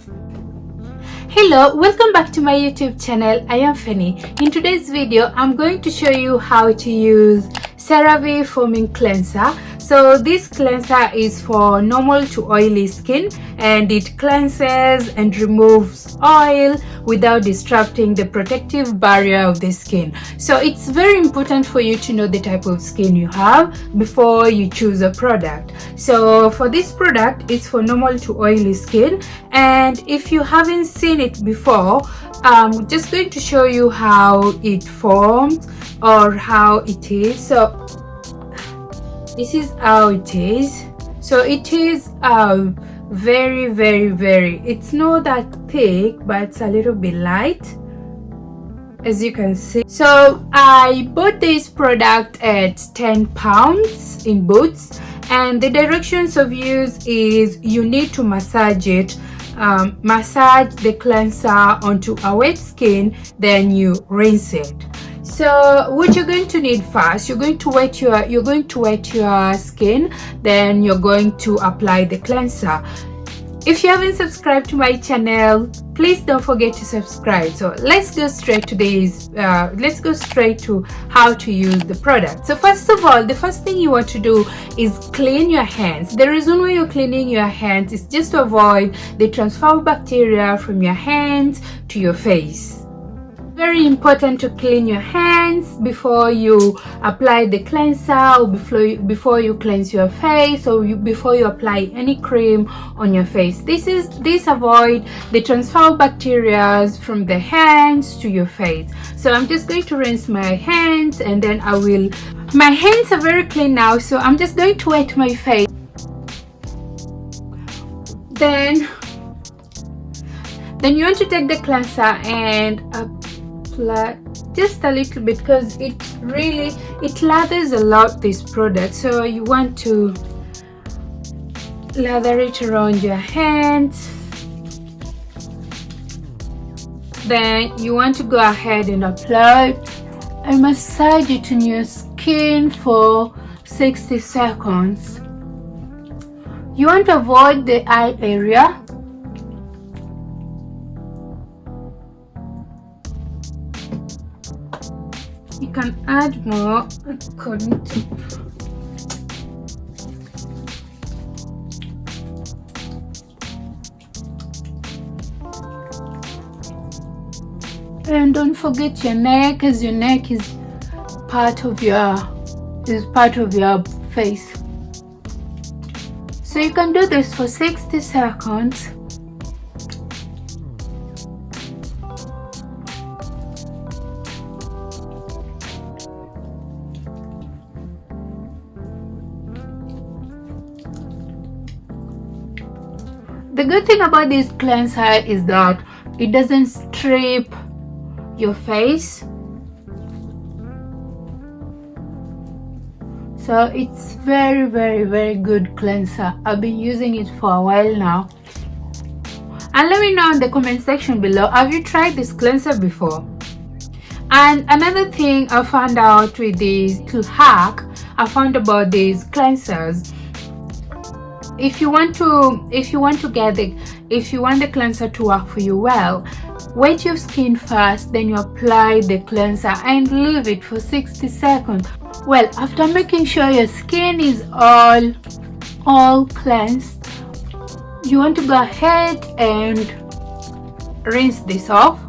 Hello, welcome back to my YouTube channel. I am Fanny. In today's video, I'm going to show you how to use Cerave Foaming Cleanser. So this cleanser is for normal to oily skin, and it cleanses and removes oil without disrupting the protective barrier of the skin. So it's very important for you to know the type of skin you have before you choose a product. So for this product, it's for normal to oily skin, and if you haven't seen it before, I'm just going to show you how it forms or how it is. So this is how it is. So it is very, it's not that thick, but it's a little bit light, as you can see. So I bought this product at £10 in Boots, and the directions of use is you need to massage it. Massage the cleanser onto a wet skin, then you rinse it. So what you're going to need first, you're going to wet your skin, then you're going to apply the cleanser. If you haven't subscribed to my channel, please don't forget to subscribe. So let's go straight to this. Let's go straight to how to use the product. So first of all, the first thing you want to do is clean your hands. The reason why you're cleaning your hands is just to avoid the transfer of bacteria from your hands to your face. Very important to clean your hands before you apply the cleanser, or before you cleanse your face, or before you apply any cream on your face. This avoid the transfer of bacteria from the hands to your face. So I'm just going to rinse my hands, and then my hands are very clean now, so I'm just going to wet my face. Then you want to take the cleanser and apply just a little bit, because it lathers a lot, this product. So you want to lather it around your hands. Then you want to go ahead and apply and massage it in your skin for 60 seconds. You want to avoid the eye area. You can add more according to and don't forget your neck, as your neck is part of your face. So you can do this for 60 seconds. The good thing about this cleanser is that it doesn't strip your face. So it's very good cleanser. I've been using it for a while now. And let me know in the comment section below, have you tried this cleanser before? And another thing I found out with this little hack I found about these cleansers, if you want the cleanser to work for you well, wet your skin first, then you apply the cleanser and leave it for 60 seconds. Well, after making sure your skin is all cleansed, you want to go ahead and rinse this off.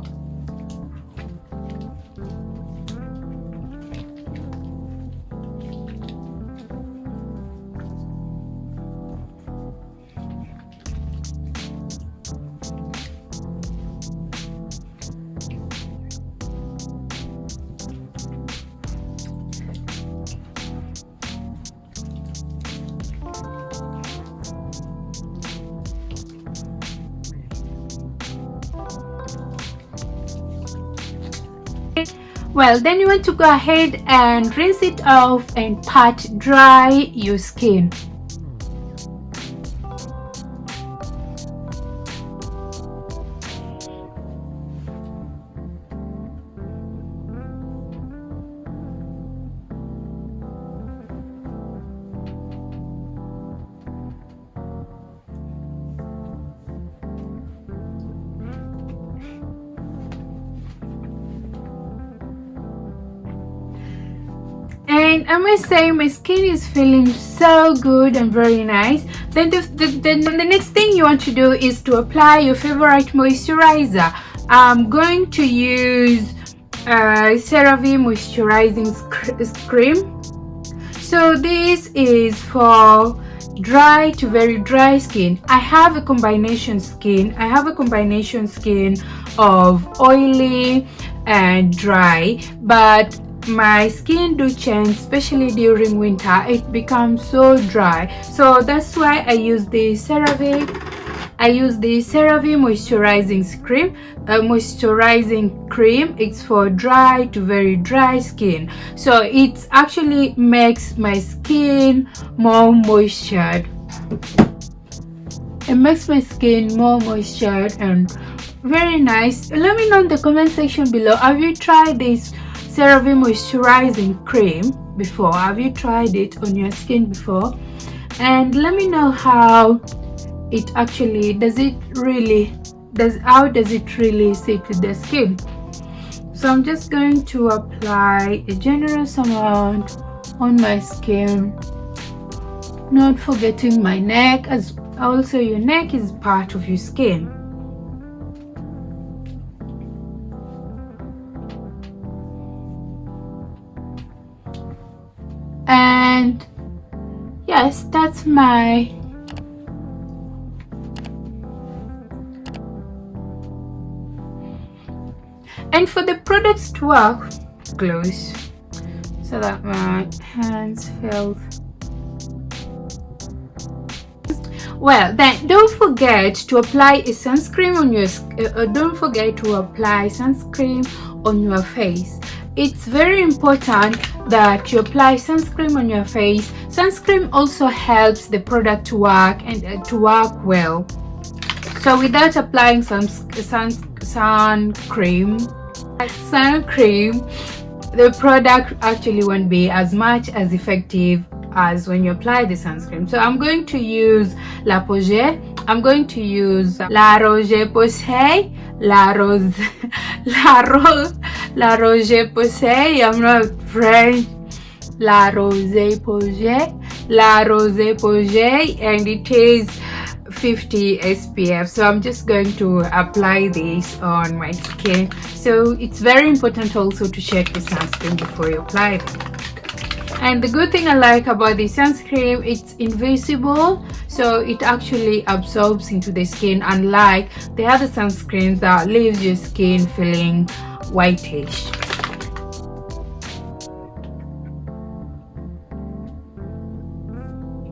Well, then you want to go ahead and rinse it off and pat dry your skin. and I must say my skin is feeling so good and very nice. Then the next thing you want to do is to apply your favorite moisturizer. I'm going to use Cerave Moisturizing Cream. So this is for dry to very dry skin. I have a combination skin. Of oily and dry, but my skin do change, especially during winter. It becomes so dry, so that's why I use the Cerave moisturizing cream. It's for dry to very dry skin, so it actually makes my skin more moistured. It makes my skin more moistured and very nice. Let me know in the comment section below, have you tried this Cerave moisturizing cream before? Have you tried it on your skin before? And let me know how it actually how does it really sit with the skin. So I'm just going to apply a generous amount on my skin, not forgetting my neck, as also your neck is part of your skin. And yes, that's my and for the products to work close so that my hands feel well. Then don't forget to apply a sunscreen on your on your face. It's very important that you apply sunscreen on your face. Sunscreen also helps the product to work and to work well. So without applying some sun cream, the product actually won't be as much as effective as when you apply the sunscreen. So I'm going to use La Roche Posay. La Roche Posay. I'm not French. La Roche Posay, and it is 50 SPF. So I'm just going to apply this on my skin. So it's very important also to check the sunscreen before you apply it. And the good thing I like about the sunscreen, it's invisible, so it actually absorbs into the skin, unlike the other sunscreens that leaves your skin feeling whitish.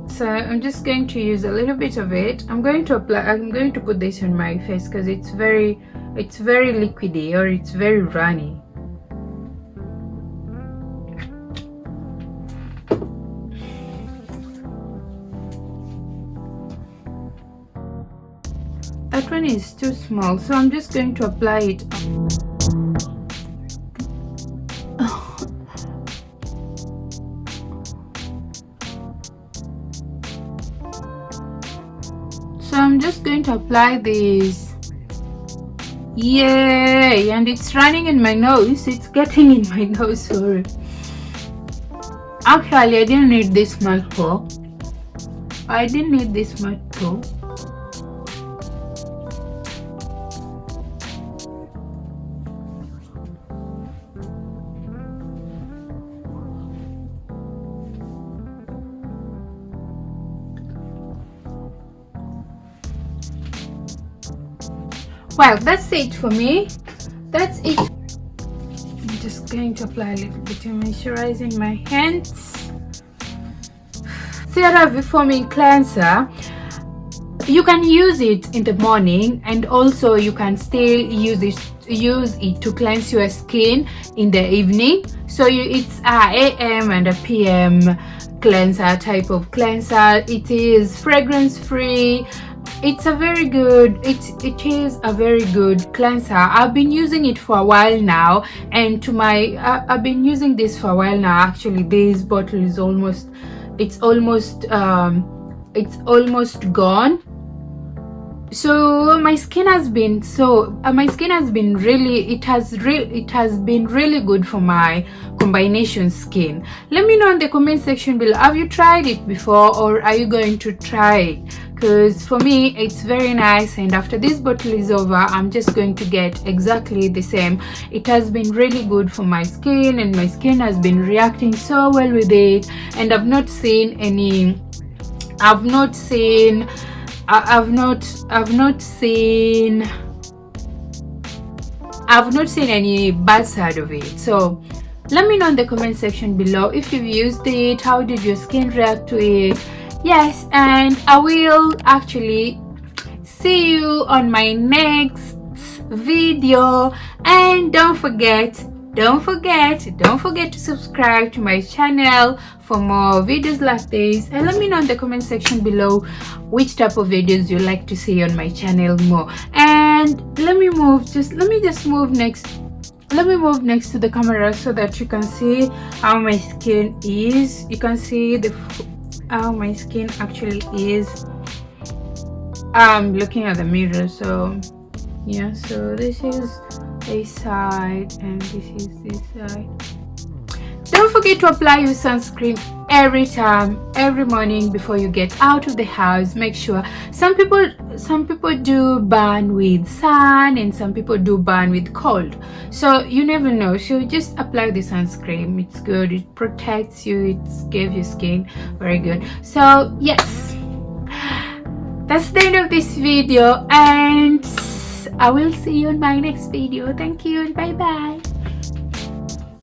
So I'm just going to use a little bit of it. I'm going to put this on my face because it's very liquidy, or it's very runny. That one is too small, so I'm just going to apply it. So I'm just going to apply this. Yay! And it's running in my nose. It's getting in my nose, sorry. Actually, I didn't need this much though. Well, that's it for me. That's it. I'm just going to apply a little bit of moisturizing my hands. Cerave Foaming Cleanser. You can use it in the morning, and also you can still use it to cleanse your skin in the evening. So it's a AM and a PM cleanser type of cleanser. It is fragrance free. It's a very good, it is a very good cleanser. I've been using it for a while now, and I've been using this for a while now. Actually, this bottle is it's almost gone. So my skin has been really, it has been really good for my combination skin. Let me know in the comment section below, have you tried it before, or are you going to try it? Because for me it's very nice, and after this bottle is over I'm just going to get exactly the same. It has been really good for my skin, and my skin has been reacting so well with it, and I've not seen any any bad side of it. So let me know in the comment section below if you've used it, how did your skin react to it. Yes, and I will actually see you on my next video, and don't forget to subscribe to my channel for more videos like this, and let me know in the comment section below which type of videos you like to see on my channel more. And let me move next to the camera so that you can see how my skin is. You can see how my skin actually is. I'm looking at the mirror, so yeah, so this is a side and this is this side. Don't forget to apply your sunscreen every morning before you get out of the house. Make sure, some people do burn with sun and some people do burn with cold, so you never know. So just apply the sunscreen. It's good, it protects you, it gives your skin very good. So yes, that's the end of this video, and I will see you in my next video. Thank you and bye bye.